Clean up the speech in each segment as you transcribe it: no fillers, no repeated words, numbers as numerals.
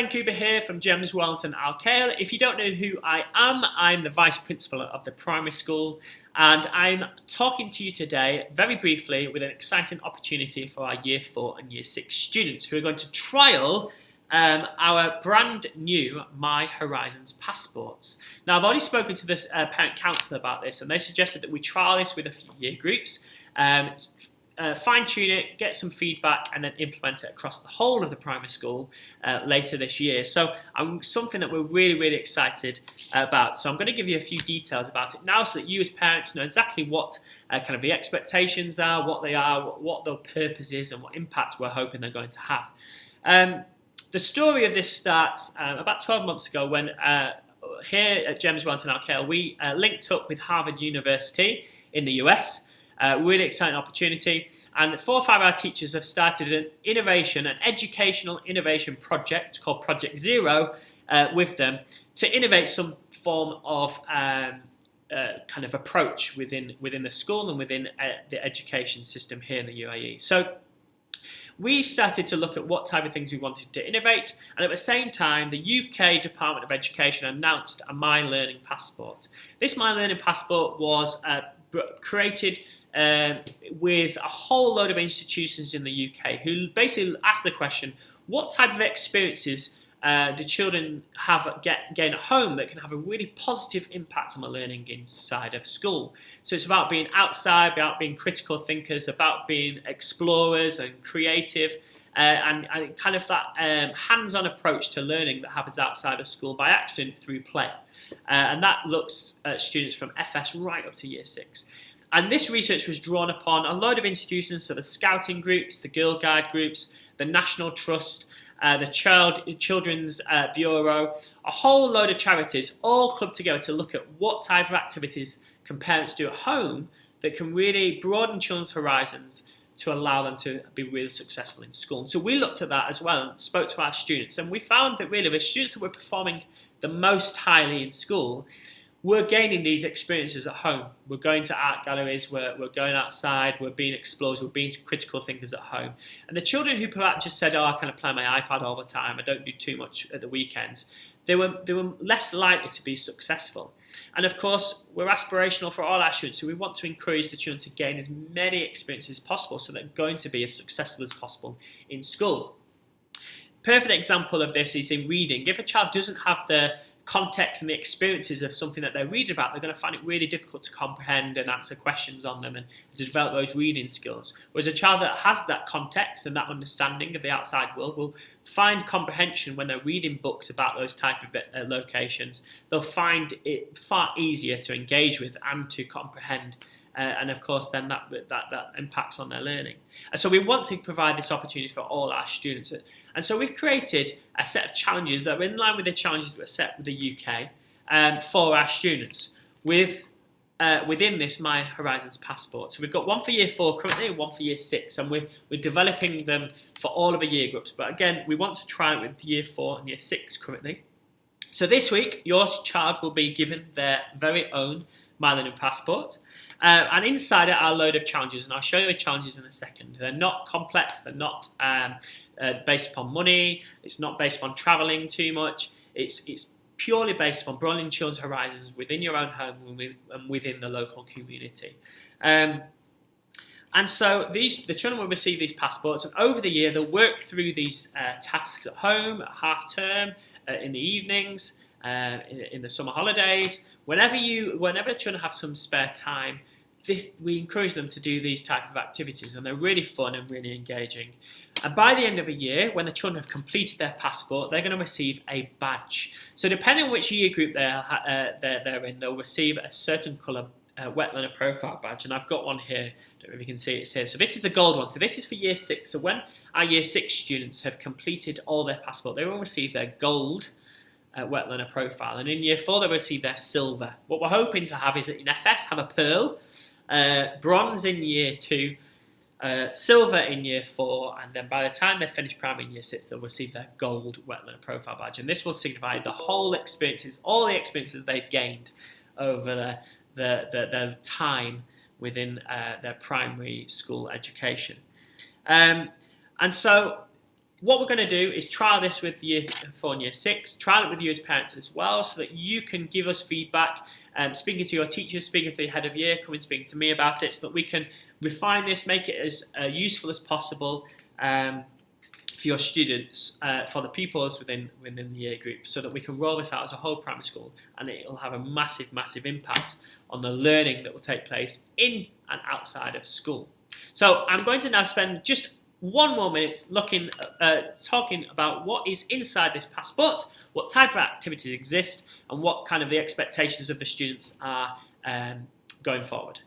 Vancouver here from James Wellington Alcale. If you don't know who I am, I'm the Vice Principal of the primary school, and I'm talking to you today very briefly with an exciting opportunity for our Year 4 and Year 6 students who are going to trial our brand new My Horizons passports. Now, I've already spoken to this parent counsellor about this, and they suggested that we trial this with a few year groups, fine-tune it, get some feedback, and then implement it across the whole of the primary school later this year. So something that we're really excited about. So I'm going to give you a few details about it now so that you as parents know exactly what kind of the expectations are, what they are, what the purpose is, and what impact we're hoping they're going to have. The story of this starts about 12 months ago when here at James Wellington Alcale we linked up with Harvard University in the US. Really exciting opportunity, and 4 or 5 of our teachers have started an educational innovation project called Project Zero with them to innovate some form of kind of approach within the school and within the education system here in the UAE. So we started to look at what type of things we wanted to innovate, and at the same time the UK Department of Education announced a My Learning Passport. This My Learning Passport was created with a whole load of institutions in the UK who basically asked the question, what type of experiences do children gain at home that can have a really positive impact on the learning inside of school? So it's about being outside, about being critical thinkers, about being explorers and creative, and kind of that hands-on approach to learning that happens outside of school by accident through play. And that looks at students from FS right up to Year 6. And this research was drawn upon a load of institutions, so the Scouting groups, the Girl Guide groups, the National Trust, the Children's Bureau, a whole load of charities all clubbed together to look at what type of activities can parents do at home that can really broaden children's horizons to allow them to be really successful in school. So we looked at that as well and spoke to our students, and we found that really the students that were performing the most highly in school we're gaining these experiences at home. We're going to art galleries, we're going outside, we're being explorers, we're being critical thinkers at home. And the children who perhaps just said, I kind of play my iPad all the time, I don't do too much at the weekends, they were less likely to be successful. And of course, we're aspirational for all our students, so we want to encourage the children to gain as many experiences as possible so they're going to be as successful as possible in school. Perfect example of this is in reading. If a child doesn't have the context and the experiences of something that they're reading about, they're going to find it really difficult to comprehend and answer questions on them and to develop those reading skills. Whereas a child that has that context and that understanding of the outside world will find comprehension when they're reading books about those type of locations. They'll find it far easier to engage with and to comprehend. And of course then that impacts on their learning. And so we want to provide this opportunity for all our students. And so we've created a set of challenges that are in line with the challenges that were set with the UK for our students within this My Horizons Passport. So we've got one for Year 4 currently and one for Year 6, and we're developing them for all of the year groups. But again, we want to try it with Year 4 and Year 6 currently. So this week, your child will be given their very own My Learning Passport. And inside it are a load of challenges, and I'll show you the challenges in a second. They're not complex, they're not based upon money, it's not based upon travelling too much, it's purely based upon broadening children's horizons within your own home and within the local community. And so the children will receive these passports, and over the year they'll work through these tasks at home, at half term, in the evenings, in the summer holidays. Whenever children have some spare time, we encourage them to do these type of activities, and they're really fun and really engaging. And by the end of a year, when the children have completed their passport, they're going to receive a badge. So depending on which year group they're in, they'll receive a certain colour wet learner profile badge, and I've got one here. I don't know if you can see it's here. So this is the gold one. So this is for Year 6. So when our Year 6 students have completed all their passport, they will receive their gold wet learner profile, and in Year 4 they'll receive their silver. What we're hoping to have is that in FS have a pearl, bronze in Year 2, silver in Year 4, and then by the time they've finished primary in Year 6 they'll receive their gold wet learner profile badge, and this will signify the whole experiences, all the experiences they've gained over their time within their primary school education. And so What we're going to do is trial this with year 4 and year 6, trial it with you as parents as well, so that you can give us feedback, speaking to your teachers, speaking to the head of year, come and speak to me about it, so that we can refine this, make it as useful as possible for your students, for the pupils within the year group, so that we can roll this out as a whole primary school, and it will have a massive impact on the learning that will take place in and outside of school. So I'm going to now spend just 1 more minute talking about what is inside this passport, what type of activities exist, and what kind of the expectations of the students are going forward.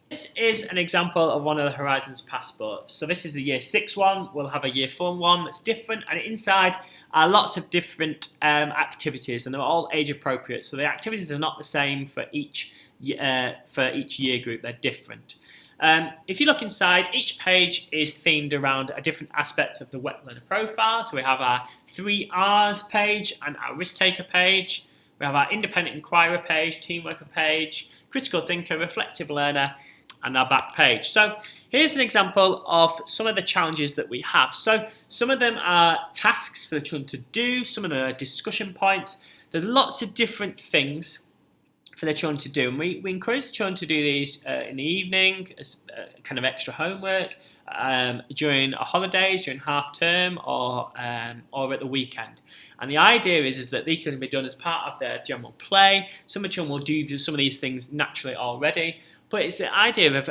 This is an example of one of the Horizons passports. So this is the year 6 one. We'll have a year 4 one that's different, and inside are lots of different activities, and they're all age appropriate. So the activities are not the same for each year group. They're different. If you look inside, each page is themed around a different aspect of the Wet Learner profile. So we have our 3 R's page and our risk taker page. We have our independent inquirer page, team worker page, critical thinker, reflective learner, and our back page. So here's an example of some of the challenges that we have. So some of them are tasks for the children to do, some of them are discussion points. There's lots of different things for the children to do, and we encourage the children to do these in the evening as kind of extra homework, during holidays, during half term, or at the weekend. And the idea is that they can be done as part of their general play. Some of the children will do some of these things naturally already, but it's the idea of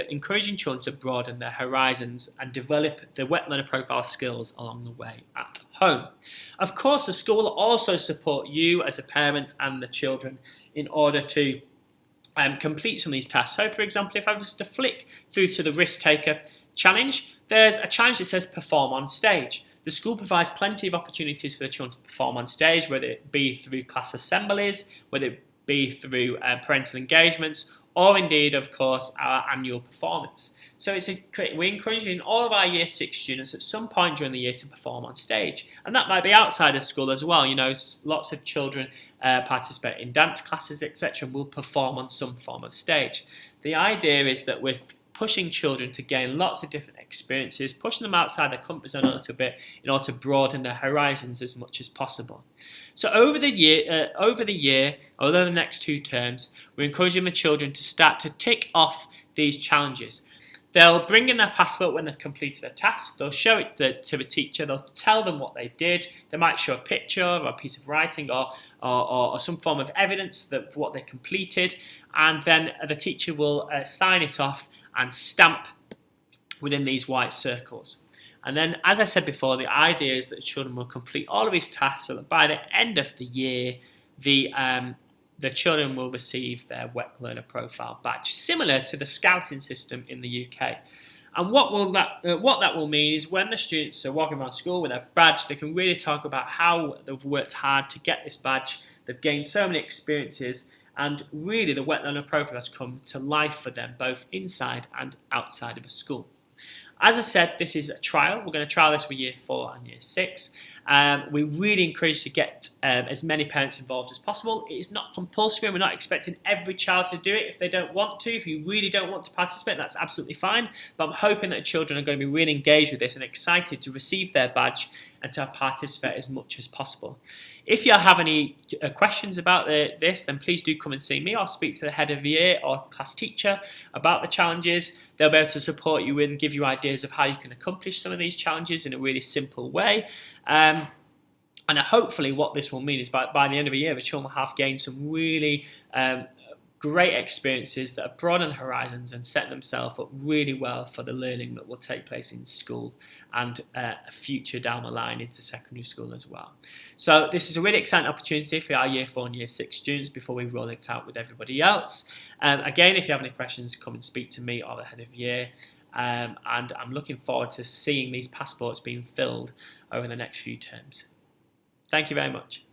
encouraging children to broaden their horizons and develop the Wet Learner profile skills along the way at home. Of course, the school will also support you as a parent and the children in order to complete some of these tasks. So for example, if I was to flick through to the risk taker challenge, there's a challenge that says perform on stage. The school provides plenty of opportunities for the children to perform on stage, whether it be through class assemblies, whether it be through parental engagements, or indeed, of course, our annual performance. So we're encouraging all of our year 6 students at some point during the year to perform on stage. And that might be outside of school as well. You know, lots of children participate in dance classes, etc., and will perform on some form of stage. The idea is that we're pushing children to gain lots of different experiences, pushing them outside their comfort zone a little bit in order to broaden their horizons as much as possible. So over the year, over the next 2 terms, we're encouraging the children to start to tick off these challenges. They'll bring in their passport when they've completed a task. They'll show it to the teacher. They'll tell them what they did. They might show a picture or a piece of writing or some form of evidence that what they completed, and then the teacher will sign it off and stamp within these white circles. And then, as I said before, the idea is that the children will complete all of these tasks so that by the end of the year, the children will receive their Wet Learner Profile badge, similar to the scouting system in the UK. And what that will mean is when the students are walking around school with their badge, they can really talk about how they've worked hard to get this badge. They've gained so many experiences, and really the Wet Learner Profile has come to life for them, both inside and outside of a school. As I said, this is a trial. We're going to trial this with year 4 and year 6. We really encourage you to get as many parents involved as possible. It is not compulsory. We're not expecting every child to do it if they don't want to. If you really don't want to participate, that's absolutely fine. But I'm hoping that children are going to be really engaged with this and excited to receive their badge and to participate as much as possible. If you have any questions about this, then please do come and see me or speak to the head of year or class teacher about the challenges. They'll be able to support you and give you ideas of how you can accomplish some of these challenges in a really simple way. And hopefully what this will mean is by the end of the year, the children will have gained some really great experiences that have broadened horizons and set themselves up really well for the learning that will take place in school and a future down the line into secondary school as well. So this is a really exciting opportunity for our year 4 and year 6 students before we roll it out with everybody else. Again, if you have any questions, come and speak to me or the head of year. And I'm looking forward to seeing these passports being filled over the next few terms. Thank you very much.